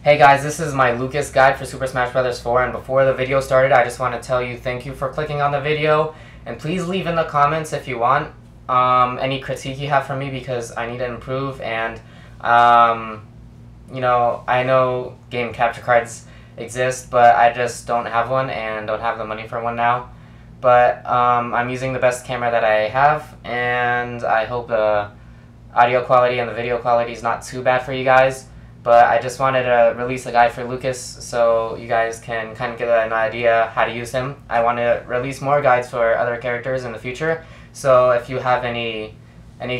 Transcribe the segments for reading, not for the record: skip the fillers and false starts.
Hey guys, this is my Lucas guide for Super Smash Bros. 4, and before the video started, I just want to tell you thank you for clicking on the video, and please leave in the comments if you want any critique you have for me, because I need to improve. And you know, I know game capture cards exist, but I just don't have one and don't have the money for one now. But I'm using the best camera that I have, and I hope the audio quality and the video quality is not too bad for you guys. But I just wanted to release a guide for Lucas so you guys can kind of get an idea how to use him. I want to release more guides for other characters in the future, so if you have any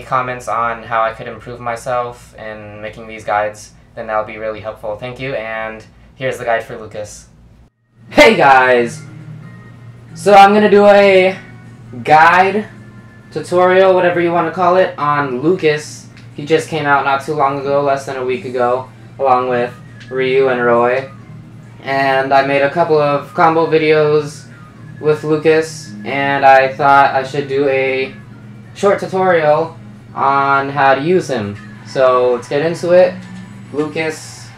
comments on how I could improve myself in making these guides, then that would be really helpful. Thank you, and here's the guide for Lucas. Hey guys! So I'm going to do a guide, tutorial, whatever you want to call it, on Lucas. He just came out not too long ago, less than a week ago, along with WiiU and Roy. And I made a couple of combo videos with Lucas, and I thought I should do a short tutorial on how to use him. So let's get into it. Lucas.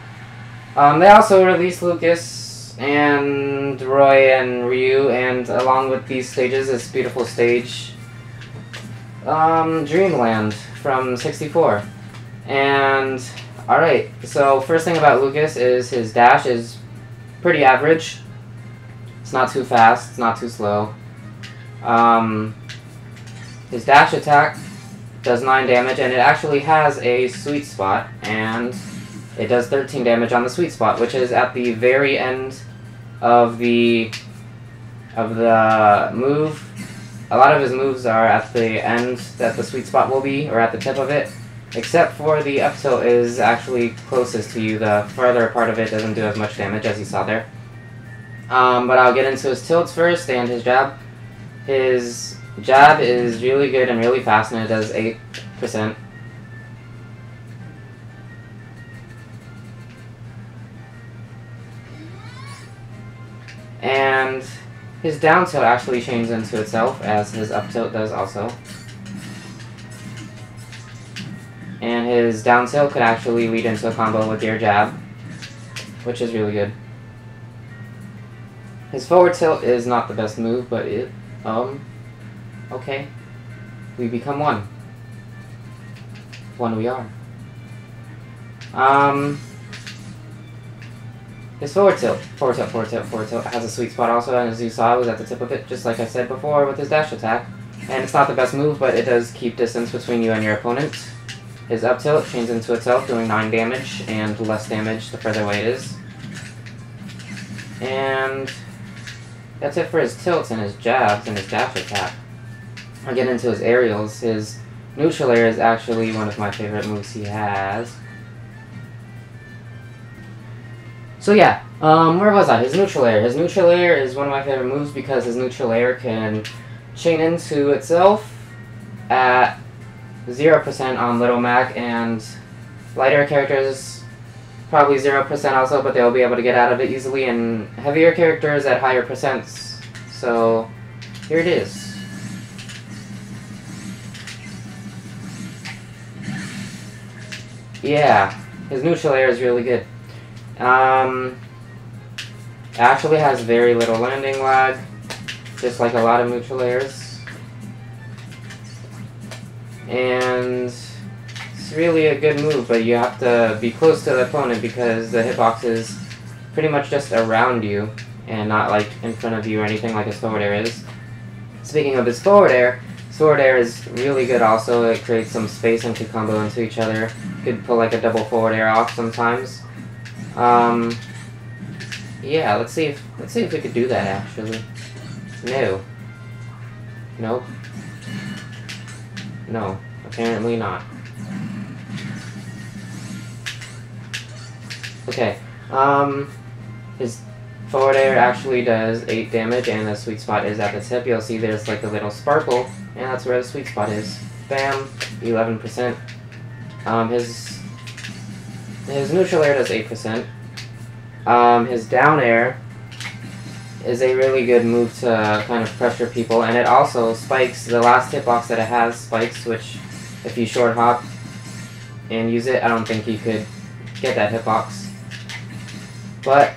They also released Lucas and Roy and WiiU, and along with these stages, this beautiful stage, Dreamland from 64. And alright, so first thing about Lucas is his dash is pretty average. It's not too fast, it's not too slow. His dash attack does 9 damage, and it actually has a sweet spot, and it does 13 damage on the sweet spot, which is at the very end of the move. A lot of his moves are at the end that the sweet spot will be, or at the tip of it, except for the up tilt is actually closest to you. The farther part of it doesn't do as much damage as you saw there. But I'll get into his tilts first, and his jab. His jab is really good and really fast, and it does 8%. And his down tilt actually changes into itself, as his up tilt does also. And his down tilt could actually lead into a combo with your jab, which is really good. His forward tilt is not the best move, but it, okay. We become one. One we are. His forward tilt has a sweet spot also, and as you saw, it was at the tip of it, just like I said before with his dash attack. And it's not the best move, but it does keep distance between you and your opponent. His up tilt changes into itself, doing 9 damage, and less damage the further away it is. And that's it for his tilts and his jabs and his dash attack. I'll get into his aerials. His neutral air is actually one of my favorite moves he has. So yeah, where was I? His neutral air. His neutral air is one of my favorite moves because his neutral air can chain into itself at 0% on Little Mac, and lighter characters probably 0% also, but they'll be able to get out of it easily, and heavier characters at higher percents. So here it is. Yeah, his neutral air is really good. Actually has very little landing lag, just like a lot of neutral airs. And it's really a good move, but you have to be close to the opponent because the hitbox is pretty much just around you and not like in front of you or anything like his forward air is. Speaking of his forward air is really good also. It creates some space and could combo into each other. You could pull like a double forward air off sometimes. Yeah, let's see if we could do that actually. No. Nope. No, apparently not. Okay. His forward air actually does 8 damage, and the sweet spot is at the tip. You'll see there's like a little sparkle, and that's where the sweet spot is. Bam, 11%. His neutral air does 8%. His down air is a really good move to kind of pressure people, and it also spikes. The last hitbox that it has spikes, which if you short hop and use it, I don't think you could get that hitbox. But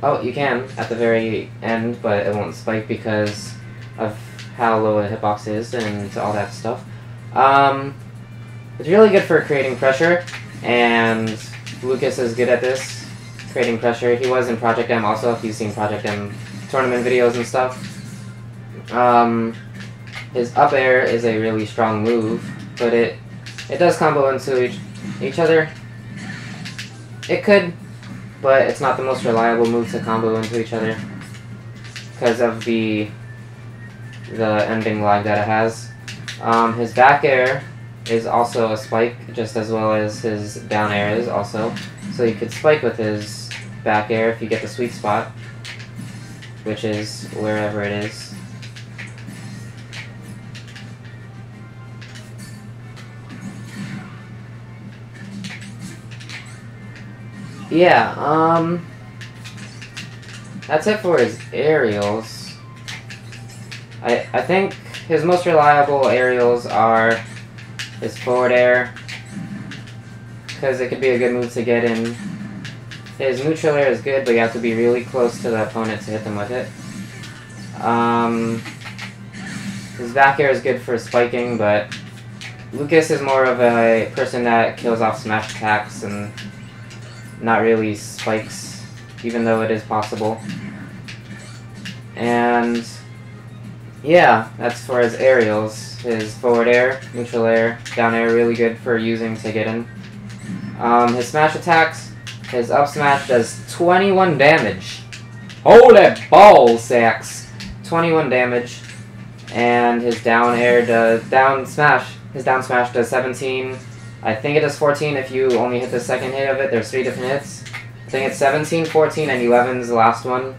oh, you can at the very end, but it won't spike because of how low the hitbox is and all that stuff. It's really good for creating pressure, and Lucas is good at this, creating pressure. He was in Project M also, if you've seen Project M tournament videos and stuff. His up air is a really strong move, but it does combo into each other. It could, but it's not the most reliable move to combo into each other because of the ending lag that it has. His back air is also a spike, just as well as his down air is also. So you could spike with his back air if you get the sweet spot, which is wherever it is. Yeah, that's it for his aerials. I think his most reliable aerials are his forward air, because it could be a good move to get in. His neutral air is good, but you have to be really close to the opponent to hit them with it. His back air is good for spiking, but Lucas is more of a person that kills off smash attacks and not really spikes, even though it is possible. And yeah, that's for his aerials. His forward air, neutral air, down air, really good for using to get in. His smash attacks, his up smash does 21 damage. Holy ball sacks! 21 damage. And his down air does, his down smash does 17. I think it does 14 if you only hit the second hit of it. There's 3 different hits. I think it's 17, 14, and 11 is the last one.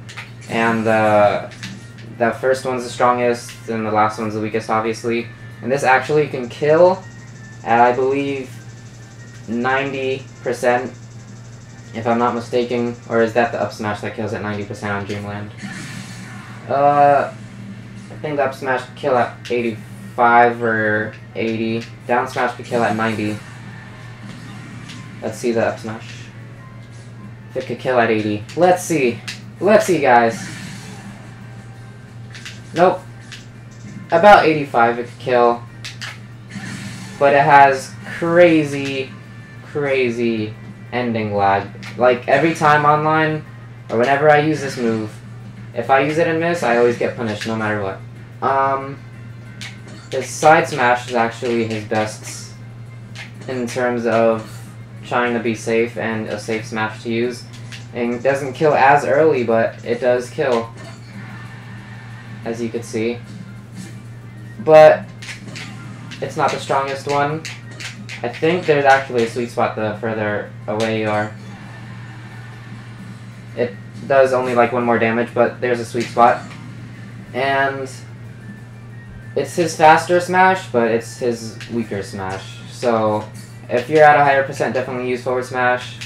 And the first one's the strongest, and the last one's the weakest, obviously. And this actually can kill at, I believe, 90%, if I'm not mistaken. Or is that the up smash that kills at 90% on Dreamland? I think the up smash could kill at 85 or 80. Down smash could kill at 90. Let's see the up smash. If it could kill at 80. Let's see. Let's see, guys. Nope. About 85 it could kill. But it has crazy, crazy ending lag. Like, every time online, or whenever I use this move, if I use it and miss, I always get punished, no matter what. His side smash is actually his best in terms of trying to be safe and a safe smash to use. And it doesn't kill as early, but it does kill, as you can see. But it's not the strongest one. I think there's actually a sweet spot the further away you are. It does only like 1 more damage, but there's a sweet spot. And it's his faster smash, but it's his weaker smash. So if you're at a higher percent, definitely use forward smash.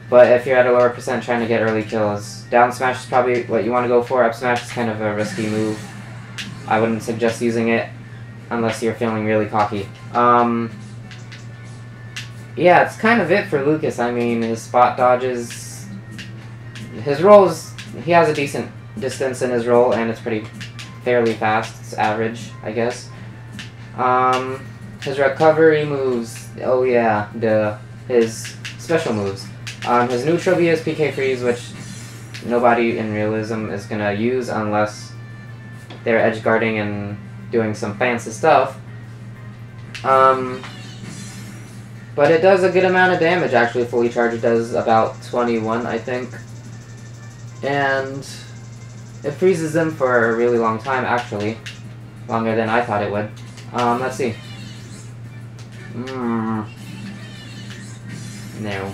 But if you're at a lower percent trying to get early kills, down smash is probably what you want to go for. Up smash is kind of a risky move. I wouldn't suggest using it unless you're feeling really cocky. Yeah, it's kind of it for Lucas. I mean, his spot dodges, his rolls, he has a decent distance in his roll, and it's pretty fairly fast. It's average, I guess. His recovery moves, oh yeah, his special moves. His neutral B is PK freeze, which nobody in realism is gonna use unless they're edge guarding and doing some fancy stuff. But it does a good amount of damage, actually. Fully charged does about 21, I think. And it freezes them for a really long time, actually. Longer than I thought it would. Let's see. No.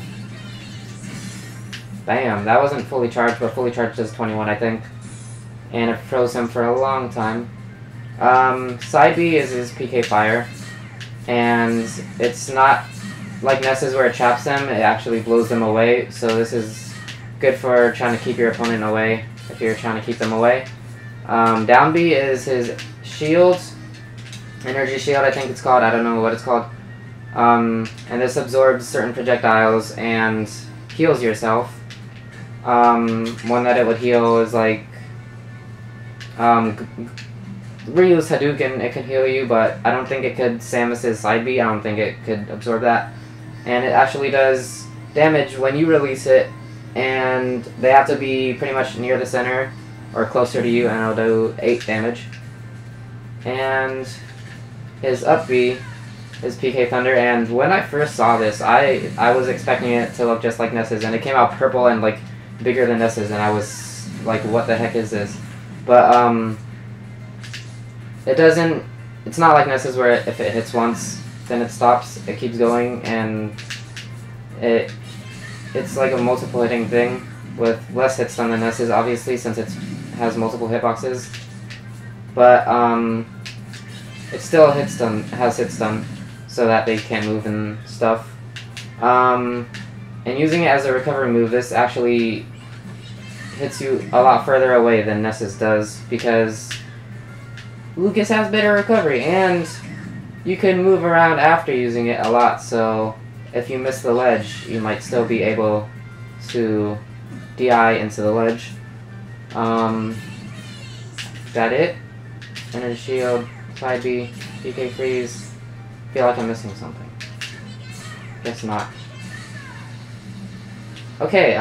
Bam, that wasn't fully charged, but fully charged does 21, I think. And it froze him for a long time. Side B is his PK Fire. And it's not like Ness's where it traps them, it actually blows them away. So this is good for trying to keep your opponent away, if you're trying to keep them away. Down B is his shield. Energy shield, I think it's called. I don't know what it's called. And this absorbs certain projectiles and heals yourself. One that it would heal is like WiiU's Hadouken. It could heal you, but I don't think it could Samus's side B. I don't think it could absorb that. And it actually does damage when you release it, and they have to be pretty much near the center or closer to you, and it'll do 8 damage. And his up B is PK Thunder, and when I first saw this, I was expecting it to look just like Ness's, and it came out purple and like bigger than Ness's, and I was like, what the heck is this? But it doesn't, it's not like Ness's where if it hits once, then it stops, it keeps going, and it's like a multiple hitting thing with less hit stun than Ness's, obviously, since it has multiple hitboxes. But it still has hit stun, so that they can't move and stuff. And using it as a recovery move, this actually hits you a lot further away than Ness's does, because Lucas has better recovery, and you can move around after using it a lot, so if you miss the ledge, you might still be able to DI into the ledge. That it? Energy Shield, Side B, PK Freeze. Feel like I'm missing something. Guess not. Okay,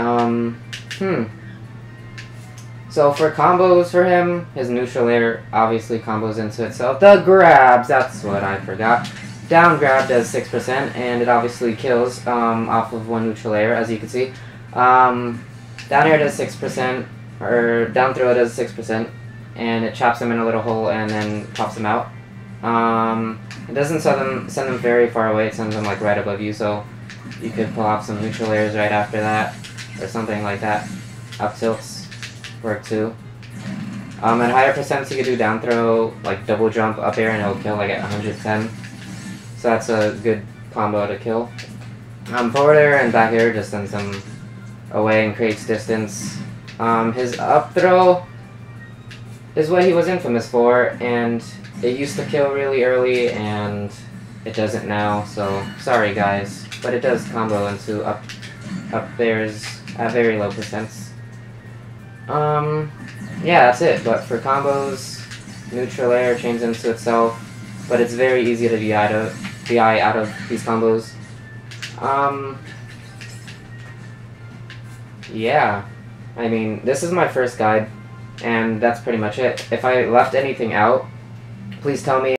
So for combos for him, his neutral air obviously combos into itself. The grabs, that's what I forgot. Down grab does 6%, and it obviously kills off of one neutral air, as you can see. Down air does 6%, or down throw does 6%, and it chops them in a little hole and then pops them out. It doesn't send them very far away, it sends them like right above you, so you could pull off some neutral airs right after that, or something like that. Up tilts work too. At higher percents you could do down throw, like double jump up air, and it'll kill like at 110. So that's a good combo to kill. Forward air and back air just sends them away and creates distance. His up throw is what he was infamous for, and it used to kill really early, and it doesn't now, so sorry guys. But it does combo into up airs at very low percents. Yeah, that's it. But for combos, neutral air chains into itself, but it's very easy to DI out of these combos. Yeah, I mean, this is my first guide, and that's pretty much it. If I left anything out, please tell me.